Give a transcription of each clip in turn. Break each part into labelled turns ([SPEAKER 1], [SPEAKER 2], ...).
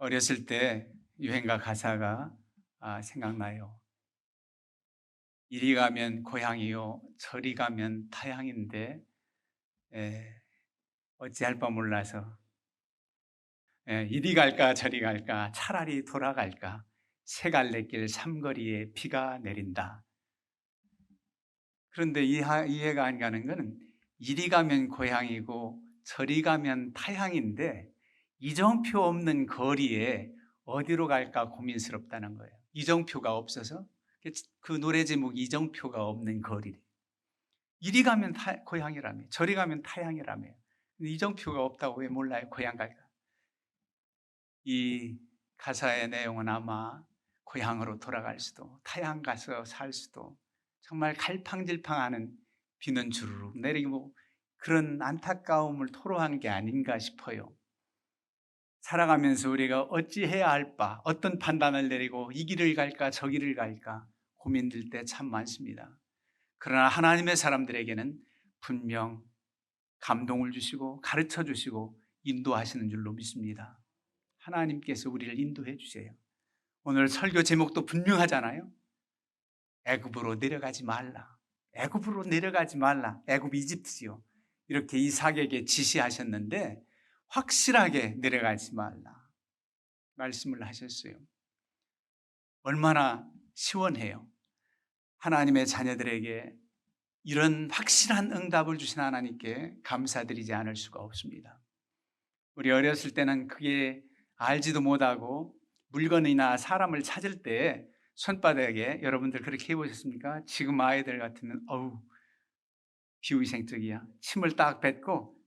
[SPEAKER 1] 어렸을 때 유행가 가사가 생각나요. 이리 가면 고향이요, 저리 가면 타향인데 어찌할 바 몰라서 이리 갈까 저리 갈까 차라리 돌아갈까 세갈래길 삼거리에 비가 내린다. 그런데 이해가 안 가는 거는 이리 가면 고향이고 저리 가면 타향인데 이정표 없는 거리에 어디로 갈까 고민스럽다는 거예요. 이정표가 없어서 그 노래 제목이 이정표가 없는 거리. 이리 가면 고향이라며 저리 가면 타향이라며. 근데 이정표가 없다고 왜 몰라요? 고향 갈까? 이 가사의 내용은 아마 고향으로 돌아갈 수도 타향 가서 살 수도 정말 갈팡질팡하는 비는 주르륵 내리고 그런 안타까움을 토로한 게 아닌가 싶어요. 살아가면서 우리가 어찌해야 할까, 어떤 판단을 내리고 이 길을 갈까 저 길을 갈까 고민될 때 참 많습니다. 그러나 하나님의 사람들에게는 분명 감동을 주시고 가르쳐 주시고 인도하시는 줄로 믿습니다. 하나님께서 우리를 인도해 주세요. 오늘 설교 제목도 분명하잖아요. 애굽으로 내려가지 말라. 애굽으로 내려가지 말라. 애굽 이집트요. 이렇게 이삭에게 지시하셨는데 확실하게 내려가지 말라 말씀을 하셨어요. 얼마나 시원해요. 하나님의 자녀들에게 이런 확실한 응답을 주신 하나님께 감사드리지 않을 수가 없습니다. 우리 어렸을 때는 그게 알지도 못하고 물건이나 사람을 찾을 때 손바닥에 여러분들 그렇게 해보셨습니까? 지금 아이들 같으면 어우 비위생적이야. 침을 딱 뱉고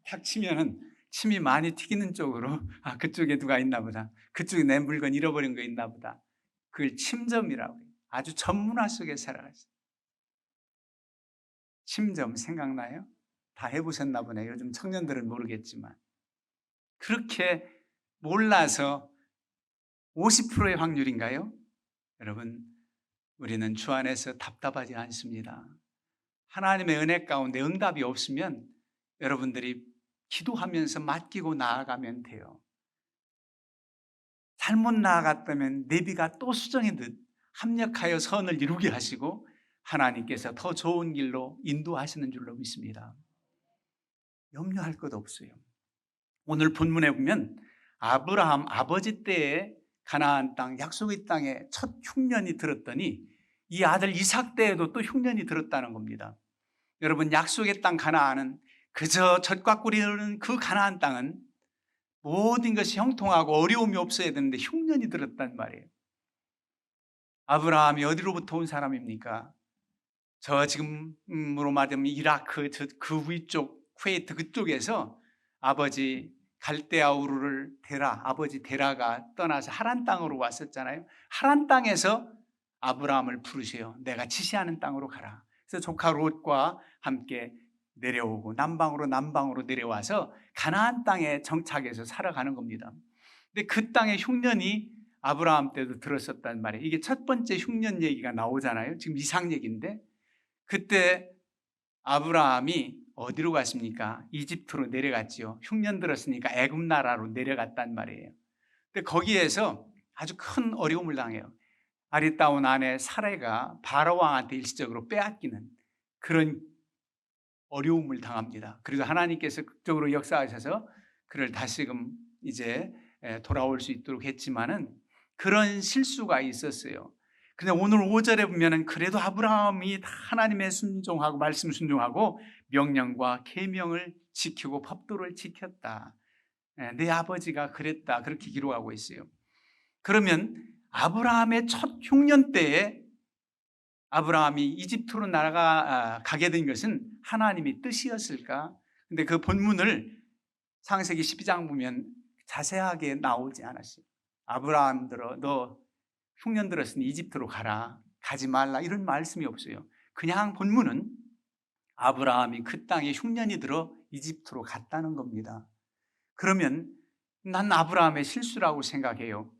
[SPEAKER 1] 탁 치면은 침이 많이 튀기는 쪽으로 그쪽에 누가 있나 보다. 그쪽에 내 물건 잃어버린 거 있나 보다. 그걸 침점이라고 해요. 아주 전문화 속에 살아갔어요. 침점 생각나요? 다 해보셨나 보네. 요즘 청년들은 모르겠지만. 그렇게 몰라서 50%의 확률인가요? 여러분, 우리는 주 안에서 답답하지 않습니다. 하나님의 은혜 가운데 응답이 없으면 여러분들이 기도하면서 맡기고 나아가면 돼요. 잘못 나아갔다면 내비가 또 수정이듯 합력하여 선을 이루게 하시고 하나님께서 더 좋은 길로 인도하시는 줄로 믿습니다. 염려할 것 없어요. 오늘 본문에 보면 아브라함 아버지 때에 가나안 땅 약속의 땅에 첫 흉년이 들었더니 이 아들 이삭 때에도 또 흉년이 들었다는 겁니다. 여러분 약속의 땅 가나안은 그저 젖과 꿀이 흐르는 그 가나안 땅은 모든 것이 형통하고 어려움이 없어야 되는데 흉년이 들었단 말이에요. 아브라함이 어디로부터 온 사람입니까? 저 지금으로 말하면 이라크 그 위쪽 쿠웨이트 그쪽에서 아버지 갈대아 우르를 아버지 데라가 떠나서 하란 땅으로 왔었잖아요. 하란 땅에서 아브라함을 부르세요. 내가 지시하는 땅으로 가라. 그래서 조카 롯과 함께 내려오고 남방으로 내려와서 가나안 땅에 정착해서 살아가는 겁니다. 근데 그 땅의 흉년이 아브라함 때도 들었었단 말이에요. 이게 첫 번째 흉년 얘기가 나오잖아요. 지금 이삭 얘기인데 그때 아브라함이 어디로 갔습니까? 이집트로 내려갔지요. 흉년 들었으니까 애굽 나라로 내려갔단 말이에요. 근데 거기에서 아주 큰 어려움을 당해요. 아리따운 아내 사레가 바로 왕한테 일시적으로 빼앗기는 그런 어려움을 당합니다. 그리고 하나님께서 극적으로 역사하셔서 그를 다시금 이제 돌아올 수 있도록 했지만은 그런 실수가 있었어요. 근데 오늘 5절에 보면은 그래도 아브라함이 하나님의 순종하고 말씀 순종하고 명령과 계명을 지키고 법도를 지켰다. 내 아버지가 그랬다. 그렇게 기록하고 있어요. 그러면 아브라함의 첫 흉년 때에 아브라함이 이집트로 가게 된 것은 하나님의 뜻이었을까? 근데 그 본문을 창세기 12장 보면 자세하게 나오지 않았어요. 아브라함들아 너 흉년 들었으니 이집트로 가라. 가지 말라. 이런 말씀이 없어요. 그냥 본문은 아브라함이 그 땅에 흉년이 들어 이집트로 갔다는 겁니다. 그러면 난 아브라함의 실수라고 생각해요.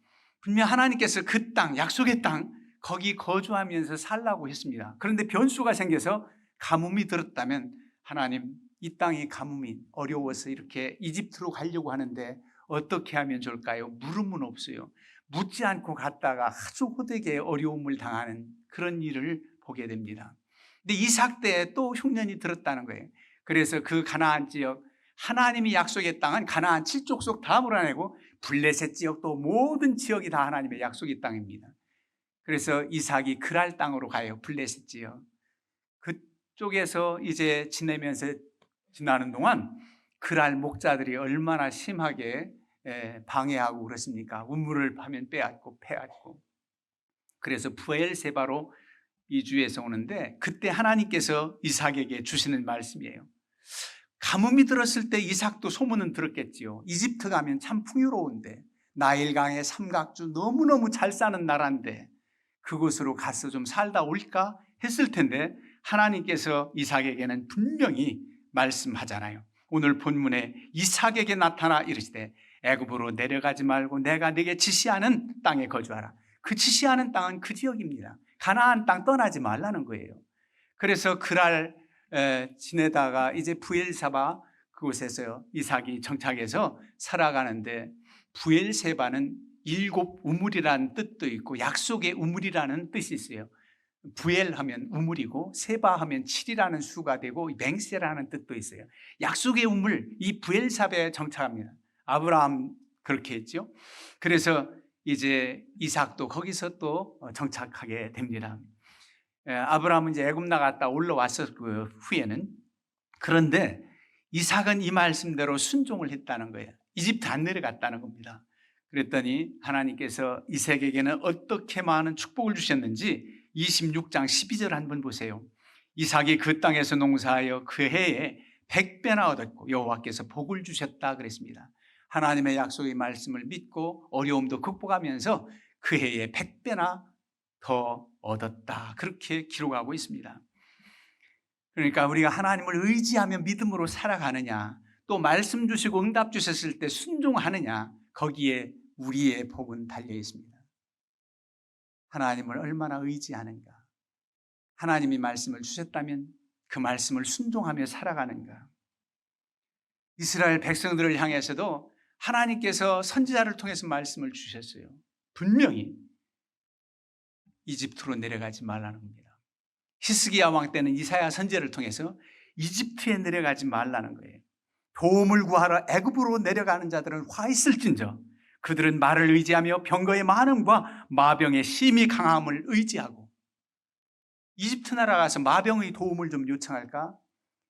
[SPEAKER 1] 분명 하나님께서 그 땅, 약속의 땅, 거기 거주하면서 살라고 했습니다. 그런데 변수가 생겨서 가뭄이 들었다면 하나님 이 땅이 가뭄이 어려워서 이렇게 이집트로 가려고 하는데 어떻게 하면 좋을까요? 물음은 없어요. 묻지 않고 갔다가 아주 호되게 어려움을 당하는 그런 일을 보게 됩니다. 근데 이삭 때에 또 흉년이 들었다는 거예요. 그래서 그 가나안 지역, 하나님이 약속의 땅은 가나안 7족속 다 몰아내고 블레셋 지역도 모든 지역이 다 하나님의 약속의 땅입니다. 그래서 이삭이 그랄 땅으로 가요. 블레셋 지역. 그쪽에서 이제 지내면서 지나는 동안 그랄 목자들이 얼마나 심하게 방해하고 그렇습니까? 우물을 파면 빼앗고 패앗고. 그래서 부엘세바로 이주해서 오는데 그때 하나님께서 이삭에게 주시는 말씀이에요. 가뭄이 들었을 때 이삭도 소문은 들었겠지요. 이집트 가면 참 풍요로운데, 나일강의 삼각주 너무너무 잘 사는 나라인데 그곳으로 가서 좀 살다 올까 했을 텐데 하나님께서 이삭에게는 분명히 말씀하잖아요. 오늘 본문에 이삭에게 나타나 이르시되 애굽으로 내려가지 말고 내가 네게 지시하는 땅에 거주하라. 그 지시하는 땅은 그 지역입니다. 가나안 땅 떠나지 말라는 거예요. 그래서 그날 지내다가 이제 부엘세바 그곳에서 이삭이 정착해서 살아가는데, 부엘세바는 7 우물이라는 뜻도 있고 약속의 우물이라는 뜻이 있어요. 부엘하면 우물이고 세바하면 7이라는 수가 되고 맹세라는 뜻도 있어요. 약속의 우물, 이 부엘세바에 정착합니다. 아브라함 그렇게 했죠. 그래서 이제 이삭도 거기서 또 정착하게 됩니다. 아브라함은 이제 애굽 나갔다 올라왔을 그 후에는, 그런데 이삭은 이 말씀대로 순종을 했다는 거예요. 이집트 안 내려갔다는 겁니다. 그랬더니 하나님께서 이삭에게는 어떻게 많은 축복을 주셨는지 26장 12절 한번 보세요. 이삭이 그 땅에서 농사하여 그 해에 100배나 얻었고 여호와께서 복을 주셨다 그랬습니다. 하나님의 약속의 말씀을 믿고 어려움도 극복하면서 그 해에 100배나 더 얻었다, 그렇게 기록하고 있습니다. 그러니까 우리가 하나님을 의지하며 믿음으로 살아가느냐, 또 말씀 주시고 응답 주셨을 때 순종하느냐, 거기에 우리의 복은 달려 있습니다. 하나님을 얼마나 의지하는가, 하나님이 말씀을 주셨다면 그 말씀을 순종하며 살아가는가. 이스라엘 백성들을 향해서도 하나님께서 선지자를 통해서 말씀을 주셨어요. 분명히 이집트로 내려가지 말라는 겁니다. 히스기야 왕 때는 이사야 선지자를 통해서 이집트에 내려가지 말라는 거예요. 도움을 구하러 애굽으로 내려가는 자들은 화 있을진저 그들은 말을 의지하며 병거의 많음과 마병의 심히 강함을 의지하고. 이집트 나라 가서 마병의 도움을 좀 요청할까?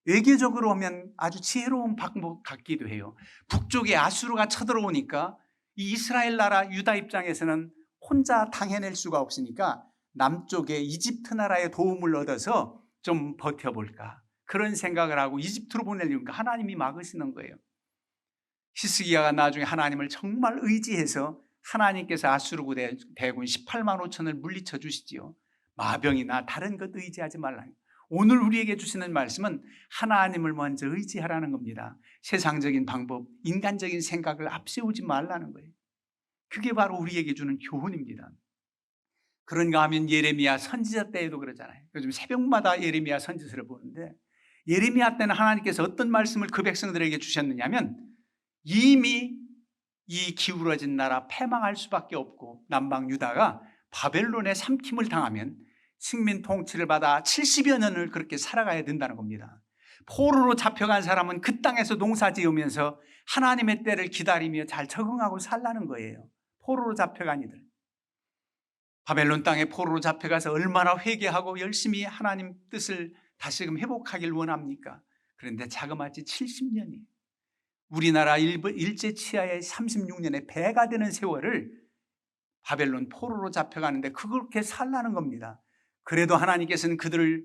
[SPEAKER 1] 외교적으로 하면 아주 지혜로운 방법 같기도 해요. 북쪽에 아수르가 쳐들어오니까 이 이스라엘 나라 유다 입장에서는 혼자 당해낼 수가 없으니까 남쪽에 이집트 나라의 도움을 얻어서 좀 버텨볼까, 그런 생각을 하고 이집트로 보내려니까 하나님이 막으시는 거예요. 히스기야가 나중에 하나님을 정말 의지해서 하나님께서 아수르 대군 18만 5천을 물리쳐 주시지요. 마병이나 다른 것 의지하지 말라. 오늘 우리에게 주시는 말씀은 하나님을 먼저 의지하라는 겁니다. 세상적인 방법, 인간적인 생각을 앞세우지 말라는 거예요. 그게 바로 우리에게 주는 교훈입니다. 그런가 하면 예레미야 선지자 때에도 그러잖아요. 요즘 새벽마다 예레미야 선지서를 보는데, 예레미야 때는 하나님께서 어떤 말씀을 그 백성들에게 주셨느냐면, 이미 이 기울어진 나라 패망할 수밖에 없고 남방 유다가 바벨론의 삼킴을 당하면 식민 통치를 받아 70여 년을 그렇게 살아가야 된다는 겁니다. 포로로 잡혀간 사람은 그 땅에서 농사 지으면서 하나님의 때를 기다리며 잘 적응하고 살라는 거예요. 포로로 잡혀간 이들, 바벨론 땅에 포로로 잡혀가서 얼마나 회개하고 열심히 하나님 뜻을 다시금 회복하길 원합니까? 그런데 자그마치 70년이, 우리나라 일제 치하의 36년의 배가 되는 세월을 바벨론 포로로 잡혀가는데 그렇게 살라는 겁니다. 그래도 하나님께서는 그들을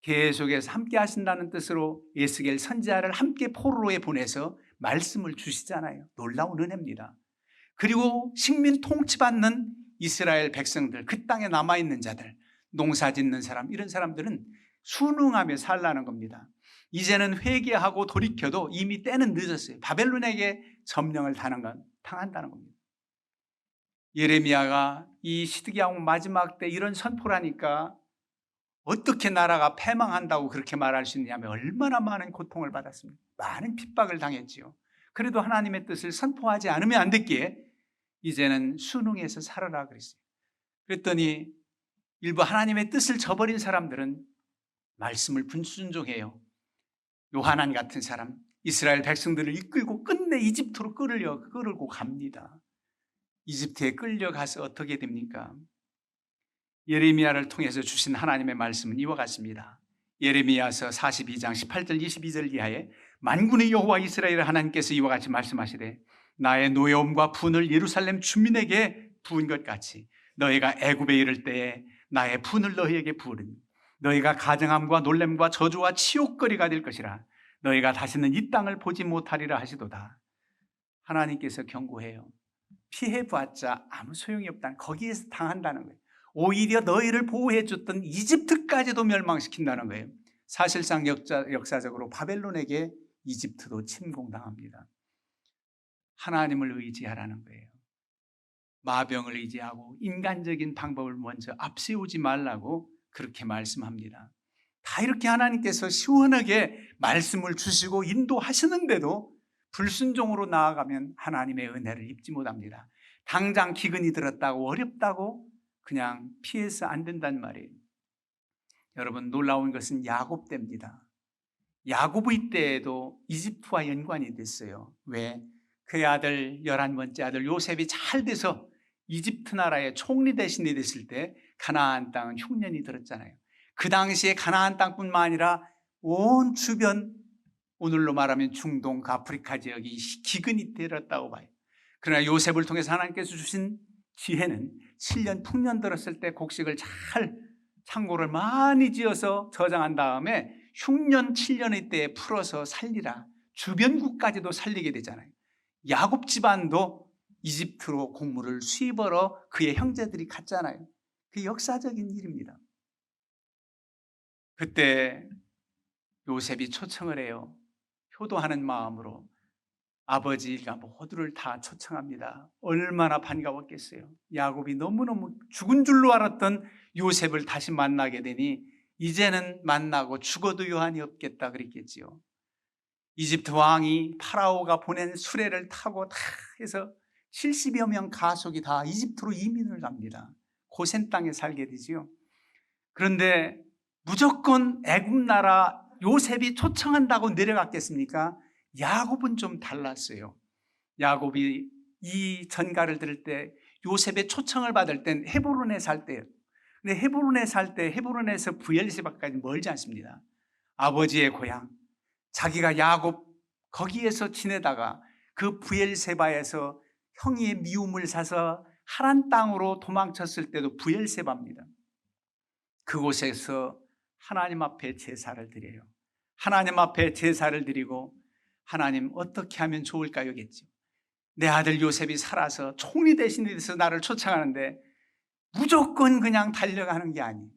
[SPEAKER 1] 계속해서 함께 하신다는 뜻으로 에스겔 선지자를 함께 포로로에 보내서 말씀을 주시잖아요. 놀라운 은혜입니다. 그리고 식민 통치받는 이스라엘 백성들, 그 땅에 남아있는 자들, 농사 짓는 사람, 이런 사람들은 순응하며 살라는 겁니다. 이제는 회개하고 돌이켜도 이미 때는 늦었어요. 바벨론에게 점령을 당한다는 겁니다. 예레미야가 이 시드기야 왕 마지막 때 이런 선포를 하니까 어떻게 나라가 패망한다고 그렇게 말할 수 있냐면 얼마나 많은 고통을 받았습니까? 많은 핍박을 당했지요. 그래도 하나님의 뜻을 선포하지 않으면 안 됐기에 이제는 순응해서 살아라 그랬어요. 그랬더니 일부 하나님의 뜻을 저버린 사람들은 말씀을 불순종해요. 요하난 같은 사람, 이스라엘 백성들을 이끌고 끝내 이집트로 끌고 갑니다. 이집트에 끌려가서 어떻게 됩니까? 예레미야를 통해서 주신 하나님의 말씀은 이와 같습니다. 예레미야서 42장 18절 22절 이하에 만군의 여호와 이스라엘 하나님께서 이와 같이 말씀하시되 나의 노여움과 분을 예루살렘 주민에게 부은 것 같이 너희가 애굽에 이를 때에 나의 분을 너희에게 부으리니 너희가 가정함과 놀램과 저주와 치욕거리가 될 것이라. 너희가 다시는 이 땅을 보지 못하리라 하시도다. 하나님께서 경고해요. 피해봤자 아무 소용이 없다는, 거기에서 당한다는 거예요. 오히려 너희를 보호해 줬던 이집트까지도 멸망시킨다는 거예요. 사실상 역사적으로 바벨론에게 이집트도 침공당합니다. 하나님을 의지하라는 거예요. 마병을 의지하고 인간적인 방법을 먼저 앞세우지 말라고 그렇게 말씀합니다. 다 이렇게 하나님께서 시원하게 말씀을 주시고 인도하시는데도 불순종으로 나아가면 하나님의 은혜를 입지 못합니다. 당장 기근이 들었다고 어렵다고 그냥 피해서 안 된단 말이에요. 여러분, 놀라운 것은 야곱 때입니다. 야곱의 때에도 이집트와 연관이 됐어요. 왜? 그의 아들 11번째 아들 요셉이 잘 돼서 이집트 나라의 총리 대신이 됐을 때 가나안 땅은 흉년이 들었잖아요. 그 당시에 가나안 땅뿐만 아니라 온 주변, 오늘로 말하면 중동, 아프리카 지역이 기근이 들었다고 봐요. 그러나 요셉을 통해서 하나님께서 주신 지혜는 7년 풍년 들었을 때 곡식을 잘 창고를 많이 지어서 저장한 다음에 흉년 7년의 때에 풀어서 살리라. 주변국까지도 살리게 되잖아요. 야곱 집안도 이집트로 곡물을 수입하러 그의 형제들이 갔잖아요. 그 역사적인 일입니다. 그때 요셉이 초청을 해요. 효도하는 마음으로 아버지가 모두를 다 초청합니다. 얼마나 반가웠겠어요. 야곱이 너무너무 죽은 줄로 알았던 요셉을 다시 만나게 되니 이제는 만나고 죽어도 여한이 없겠다 그랬겠지요. 이집트 왕이 파라오가 보낸 수레를 타고 다 해서 70여 명 가족이 다 이집트로 이민을 갑니다. 고센 땅에 살게 되지요. 그런데 무조건 애굽 나라 요셉이 초청한다고 내려갔겠습니까? 야곱은 좀 달랐어요. 야곱이 이 전가를 들을 때 요셉의 초청을 받을 땐 헤브론에 살 때예요. 근데 헤브론에 살 때 헤브론에서 브엘세바까지 멀지 않습니다. 아버지의 고향, 자기가 야곱 거기에서 지내다가 그 브엘세바에서 형의 미움을 사서 하란 땅으로 도망쳤을 때도 브엘세바입니다. 그곳에서 하나님 앞에 제사를 드려요. 하나님 앞에 제사를 드리고 하나님 어떻게 하면 좋을까요겠죠. 내 아들 요셉이 살아서 총리 대신에 돼서 나를 초청하는데 무조건 그냥 달려가는 게 아니에요.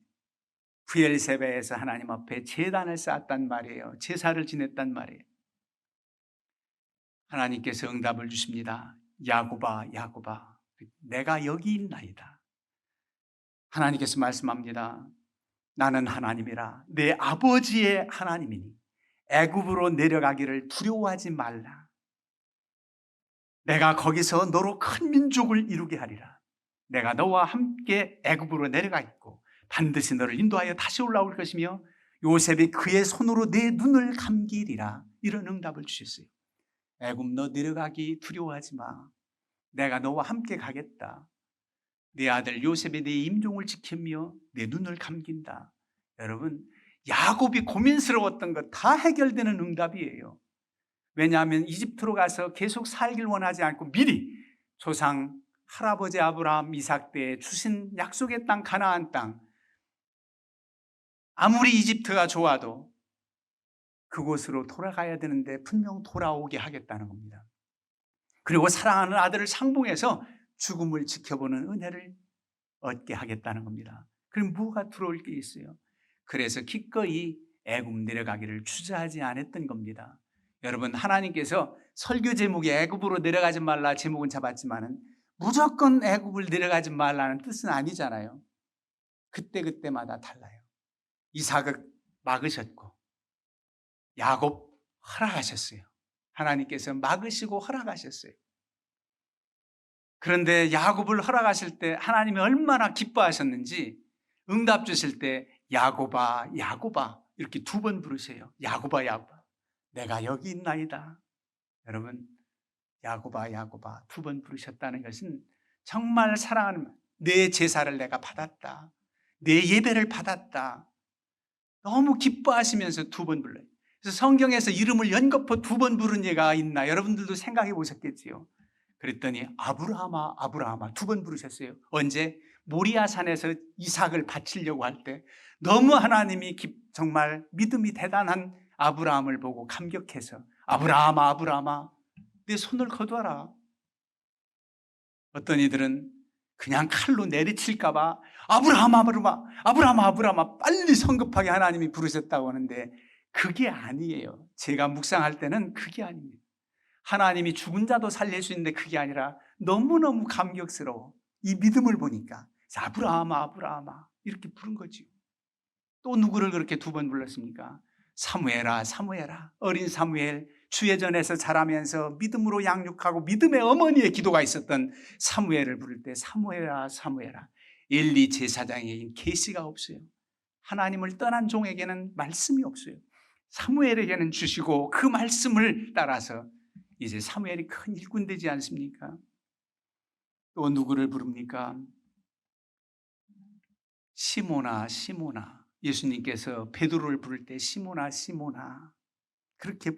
[SPEAKER 1] 브엘세바에서 하나님 앞에 제단을 쌓았단 말이에요. 제사를 지냈단 말이에요. 하나님께서 응답을 주십니다. 야곱아, 야곱아, 내가 여기 있나이다. 하나님께서 말씀합니다. 나는 하나님이라, 내 아버지의 하나님이니 애굽으로 내려가기를 두려워하지 말라. 내가 거기서 너로 큰 민족을 이루게 하리라. 내가 너와 함께 애굽으로 내려가 있고 반드시 너를 인도하여 다시 올라올 것이며 요셉이 그의 손으로 내 눈을 감기리라. 이런 응답을 주셨어요. 애굽 너 내려가기 두려워하지 마. 내가 너와 함께 가겠다. 내 아들 요셉이 내 임종을 지키며 내 눈을 감긴다. 여러분, 야곱이 고민스러웠던 것 다 해결되는 응답이에요. 왜냐하면 이집트로 가서 계속 살길 원하지 않고 미리 조상 할아버지 아브라함, 이삭 때에 주신 약속의 땅 가나안 땅, 아무리 이집트가 좋아도 그곳으로 돌아가야 되는데 분명 돌아오게 하겠다는 겁니다. 그리고 사랑하는 아들을 상봉해서 죽음을 지켜보는 은혜를 얻게 하겠다는 겁니다. 그럼 뭐가 들어올 게 있어요? 그래서 기꺼이 애굽 내려가기를 주저하지 않았던 겁니다. 여러분, 하나님께서 설교 제목이 애굽으로 내려가지 말라 제목은 잡았지만은 무조건 애굽을 내려가지 말라는 뜻은 아니잖아요. 그때그때마다 달라요. 이삭을 막으셨고 야곱 허락하셨어요. 하나님께서 막으시고 허락하셨어요. 그런데 야곱을 허락하실 때 하나님이 얼마나 기뻐하셨는지 응답 주실 때 야곱아 야곱아 이렇게 2번 부르세요. 야곱아 야곱아 내가 여기 있나이다. 여러분 야곱아 야곱아 2번 부르셨다는 것은 정말 사랑하는 내 제사를 내가 받았다. 내 예배를 받았다. 너무 기뻐하시면서 2번 불러요. 그래서 성경에서 이름을 연거푸 2번 부른 예가 있나 여러분들도 생각해 보셨겠지요. 그랬더니 아브라함아 아브라함아 2번 부르셨어요. 언제? 모리아산에서 이삭을 바치려고 할 때 너무 하나님이 정말 믿음이 대단한 아브라함을 보고 감격해서 아브라함아 아브라함아 내 손을 거두어라. 어떤 이들은 그냥 칼로 내리칠까 봐 아브라함 아브라함 아브라함 아브라함 빨리 성급하게 하나님이 부르셨다고 하는데 그게 아니에요. 제가 묵상할 때는 그게 아닙니다. 하나님이 죽은 자도 살릴 수 있는데 그게 아니라 너무너무 감격스러워. 이 믿음을 보니까 아브라함아 아브라함아 이렇게 부른 거지요. 또 누구를 그렇게 2번 불렀습니까? 사무엘아 사무엘아 어린 사무엘 주의 전에서 자라면서 믿음으로 양육하고 믿음의 어머니의 기도가 있었던 사무엘을 부를 때 사무엘아 사무엘아 엘리 제사장에게는 계시가 없어요. 하나님을 떠난 종에게는 말씀이 없어요. 사무엘에게는 주시고 그 말씀을 따라서 이제 사무엘이 큰 일꾼 되지 않습니까? 또 누구를 부릅니까? 시몬아 시몬아 예수님께서 베드로를 부를 때 시몬아 시몬아 그렇게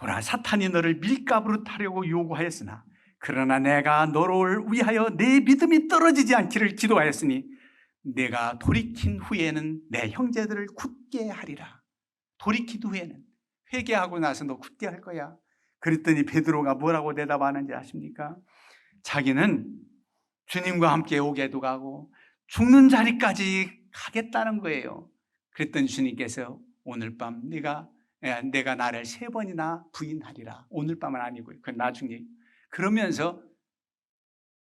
[SPEAKER 1] 보라 사탄이 너를 밀가부로 타려고 요구하였으나 그러나 내가 너를 위하여 내 믿음이 떨어지지 않기를 기도하였으니 내가 돌이킨 후에는 내 형제들을 굳게 하리라. 돌이킨 후에는 회개하고 나서 너 굳게 할 거야. 그랬더니 베드로가 뭐라고 대답하는지 아십니까? 자기는 주님과 함께 오게도 가고 죽는 자리까지 가겠다는 거예요. 그랬더니 주님께서 오늘 밤 내가 나를 3번이나 부인하리라. 오늘 밤은 아니고요. 그건 나중에. 그러면서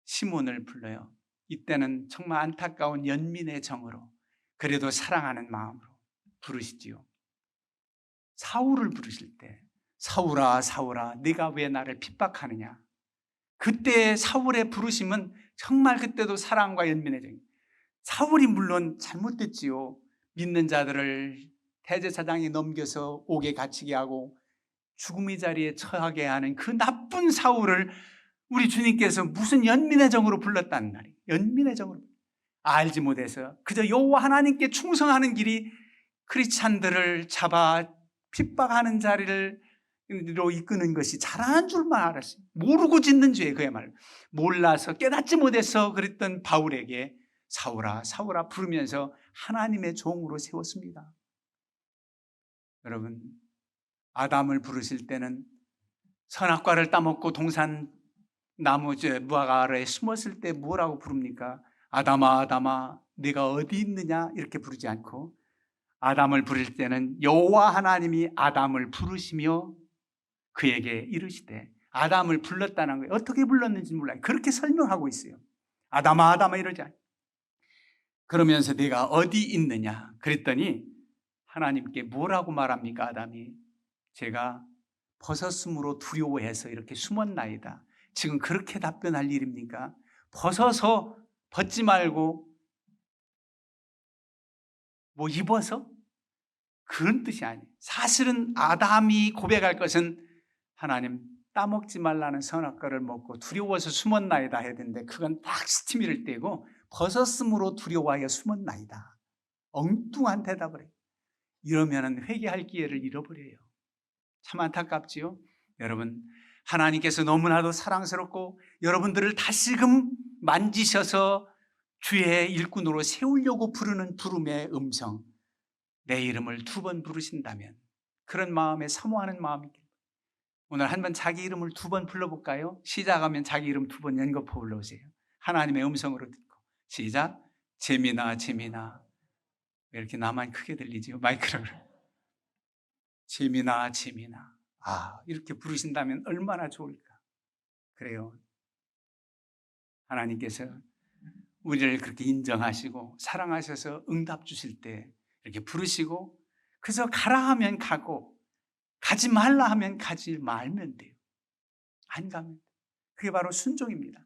[SPEAKER 1] 시몬을 불러요. 이때는 정말 안타까운 연민의 정으로 그래도 사랑하는 마음으로 부르시지요. 사울을 부르실 때 사울아 사울아 네가 왜 나를 핍박하느냐. 그때 사울의 부르심은 정말 그때도 사랑과 연민의 정. 사울이 물론 잘못됐지요. 믿는 자들을 대제사장이 넘겨서 옥에 갇히게 하고 죽음의 자리에 처하게 하는 그 나쁜 사울을 우리 주님께서 무슨 연민의 정으로 불렀다는 말이에요. 연민의 정으로. 알지 못해서 그저 여호와 하나님께 충성하는 길이 크리스찬들을 잡아 핍박하는 자리로 이끄는 것이 잘하는 줄만 알았어요. 모르고 짓는 죄 그야말로. 몰라서 깨닫지 못해서 그랬던 바울에게 사울아 사울아 부르면서 하나님의 종으로 세웠습니다. 여러분 아담을 부르실 때는 선악과를 따먹고 동산 나무 무화과 아래에 숨었을 때 뭐라고 부릅니까? 아담아 아담아 네가 어디 있느냐 이렇게 부르지 않고 아담을 부를 때는 여호와 하나님이 아담을 부르시며 그에게 이르시되 아담을 불렀다는 거예요. 어떻게 불렀는지 몰라요. 그렇게 설명하고 있어요. 아담아 아담아 이러지 않아요. 그러면서 네가 어디 있느냐 그랬더니 하나님께 뭐라고 말합니까? 아담이 제가 벗었으므로 두려워해서 이렇게 숨었나이다. 지금 그렇게 답변할 일입니까? 벗어서 벗지 말고 뭐 입어서? 그런 뜻이 아니에요. 사실은 아담이 고백할 것은 하나님 따먹지 말라는 선악과를 먹고 두려워서 숨었나이다 해야 되는데 그건 딱 스티미를 떼고 벗었으므로 두려워하여 숨었나이다. 엉뚱한 대답을 해요. 이러면 회개할 기회를 잃어버려요. 참 안타깝지요. 여러분 하나님께서 너무나도 사랑스럽고 여러분들을 다시금 만지셔서 주의 일꾼으로 세우려고 부르는 부름의 음성 내 이름을 2번 부르신다면 그런 마음에 사모하는 마음이 오늘 한번 자기 이름을 2번 불러볼까요? 시작하면 자기 이름 2번 연거푸 불러보세요. 하나님의 음성으로 듣고 시작. 재미나 재미나 왜 이렇게 나만 크게 들리지요? 마이크를 재미나 재미나 이렇게 부르신다면 얼마나 좋을까. 그래요. 하나님께서 우리를 그렇게 인정하시고 사랑하셔서 응답 주실 때 이렇게 부르시고 그래서 가라 하면 가고 가지 말라 하면 가지 말면 돼요. 안 가면. 그게 바로 순종입니다.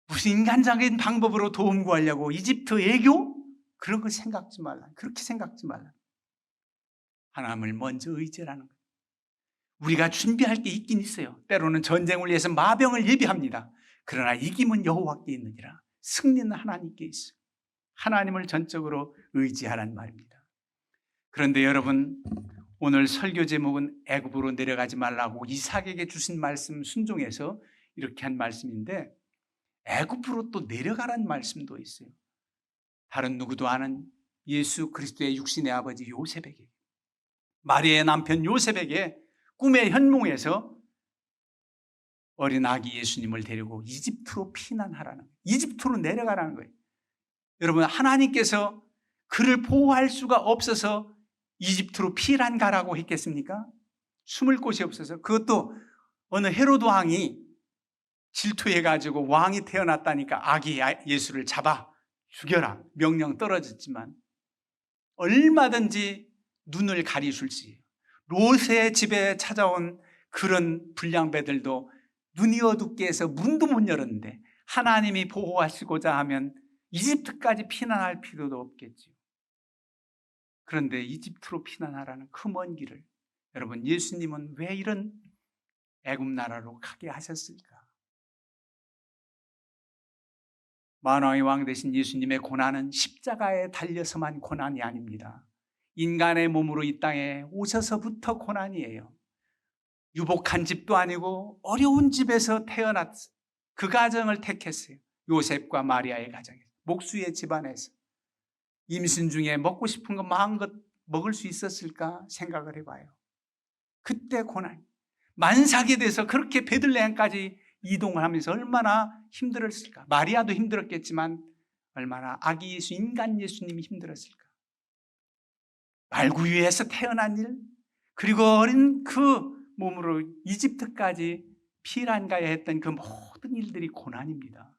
[SPEAKER 1] 무슨 인간적인 방법으로 도움 구하려고 이집트 애교? 그런 거 생각지 말라. 그렇게 생각지 말라. 하나님을 먼저 의지하는 거예요. 우리가 준비할 게 있긴 있어요. 때로는 전쟁을 위해서 마병을 예비합니다. 그러나 이김은 여호와께 있느니라. 승리는 하나님께 있어요. 하나님을 전적으로 의지하라는 말입니다. 그런데 여러분, 오늘 설교 제목은 애굽으로 내려가지 말라고 이삭에게 주신 말씀 순종해서 이렇게 한 말씀인데, 애굽으로 또 내려가라는 말씀도 있어요. 다른 누구도 아는 예수 그리스도의 육신의 아버지 요셉에게, 마리아의 남편 요셉에게 꿈의 현몽에서 어린 아기 예수님을 데리고 이집트로 피난하라는 거예요. 이집트로 내려가라는 거예요. 여러분, 하나님께서 그를 보호할 수가 없어서 이집트로 피난 가라고 했겠습니까? 숨을 곳이 없어서. 그것도 어느 헤로드 왕이 질투해가지고 왕이 태어났다니까 아기 예수를 잡아 죽여라 명령 떨어졌지만 얼마든지 눈을 가리실 수 있어요. 롯의 집에 찾아온 그런 불량배들도 눈이 어둡게 해서 문도 못 열었는데 하나님이 보호하시고자 하면 이집트까지 피난할 필요도 없겠지요. 그런데 이집트로 피난하라는 그 먼 길을, 여러분, 예수님은 왜 이런 애굽 나라로 가게 하셨을까? 만왕의 왕 되신 예수님의 고난은 십자가에 달려서만 고난이 아닙니다. 인간의 몸으로 이 땅에 오셔서부터 고난이에요. 유복한 집도 아니고 어려운 집에서 태어났, 그 가정을 택했어요. 요셉과 마리아의 가정에서, 목수의 집안에서. 임신 중에 먹고 싶은 거 마음껏 먹을 수 있었을까 생각을 해봐요. 그때 고난, 만삭이 돼서 그렇게 베들레헴까지 이동을 하면서 얼마나 힘들었을까. 마리아도 힘들었겠지만 얼마나 아기 예수, 인간 예수님이 힘들었을까. 말구유에서 태어난 일, 그리고 어린 그 몸으로 이집트까지 피난 가야 했던 그 모든 일들이 고난입니다.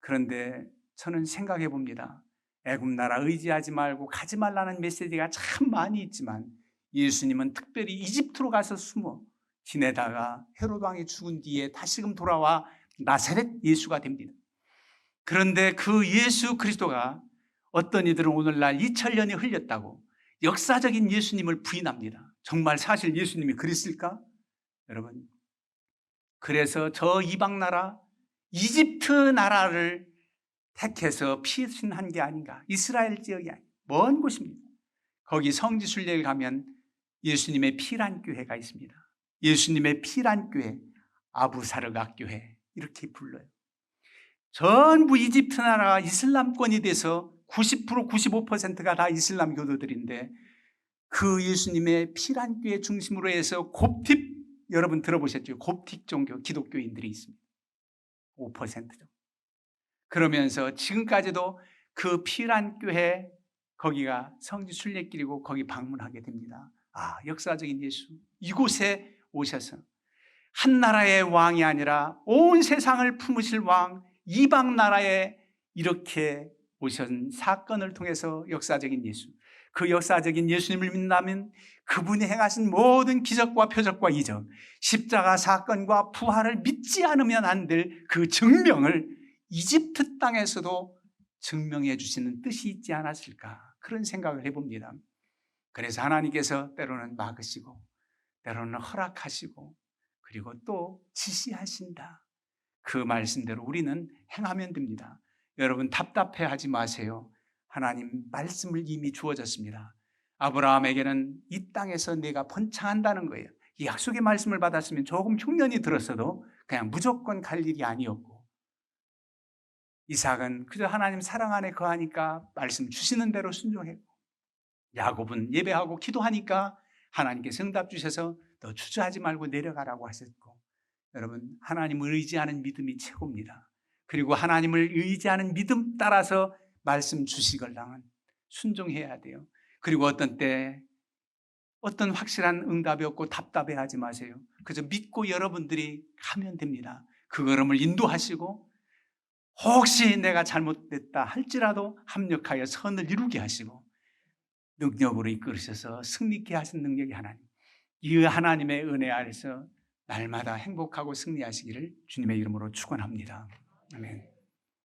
[SPEAKER 1] 그런데 저는 생각해 봅니다. 애굽 나라 의지하지 말고 가지 말라는 메시지가 참 많이 있지만 예수님은 특별히 이집트로 가서 숨어 지내다가 헤롯 왕이 죽은 뒤에 다시금 돌아와 나사렛 예수가 됩니다. 그런데 그 예수 그리스도가 어떤 이들은 오늘날 2000년이 흘렸다고 역사적인 예수님을 부인합니다. 정말 사실 예수님이 그랬을까? 여러분, 그래서 저 이방 나라 이집트 나라를 택해서 피신한 게 아닌가. 이스라엘 지역이 아니고 먼 곳입니다. 거기 성지순례를 가면 예수님의 피란교회가 있습니다. 예수님의 피란교회, 아부사르가 교회 이렇게 불러요. 전부 이집트 나라가 이슬람권이 돼서 90%, 95%가 다 이슬람 교도들인데 그 예수님의 피란교회 중심으로 해서 곱틱, 여러분 들어보셨죠? 곱틱 종교 기독교인들이 있습니다. 5% 정도. 그러면서 지금까지도 그 피란교회 거기가 성지 순례길이고 거기 방문하게 됩니다. 아, 역사적인 예수 이곳에 오셔서 한 나라의 왕이 아니라 온 세상을 품으실 왕, 이방 나라에 이렇게 오신 사건을 통해서 역사적인 예수, 그 역사적인 예수님을 믿는다면 그분이 행하신 모든 기적과 표적과 이적, 십자가 사건과 부활을 믿지 않으면 안 될 그 증명을 이집트 땅에서도 증명해 주시는 뜻이 있지 않았을까, 그런 생각을 해봅니다. 그래서 하나님께서 때로는 막으시고 때로는 허락하시고 그리고 또 지시하신다. 그 말씀대로 우리는 행하면 됩니다. 여러분 답답해하지 마세요. 하나님 말씀을 이미 주어졌습니다. 아브라함에게는 이 땅에서 내가 번창한다는 거예요. 이 약속의 말씀을 받았으면 조금 흉년이 들었어도 그냥 무조건 갈 일이 아니었고, 이삭은 그저 하나님 사랑 안에 거하니까 말씀 주시는 대로 순종했고, 야곱은 예배하고 기도하니까 하나님께서 응답 주셔서 너 주저하지 말고 내려가라고 하셨고, 여러분 하나님을 의지하는 믿음이 최고입니다. 그리고 하나님을 의지하는 믿음 따라서 말씀 주시걸랑은 순종해야 돼요. 그리고 어떤 때 어떤 확실한 응답이 없고 답답해하지 마세요. 그저 믿고 여러분들이 가면 됩니다. 그 걸음을 인도하시고 혹시 내가 잘못됐다 할지라도 합력하여 선을 이루게 하시고 능력으로 이끌으셔서 승리케 하신 능력이 하나님, 이 하나님의 은혜 아래서 날마다 행복하고 승리하시기를 주님의 이름으로 축원합니다. 아멘.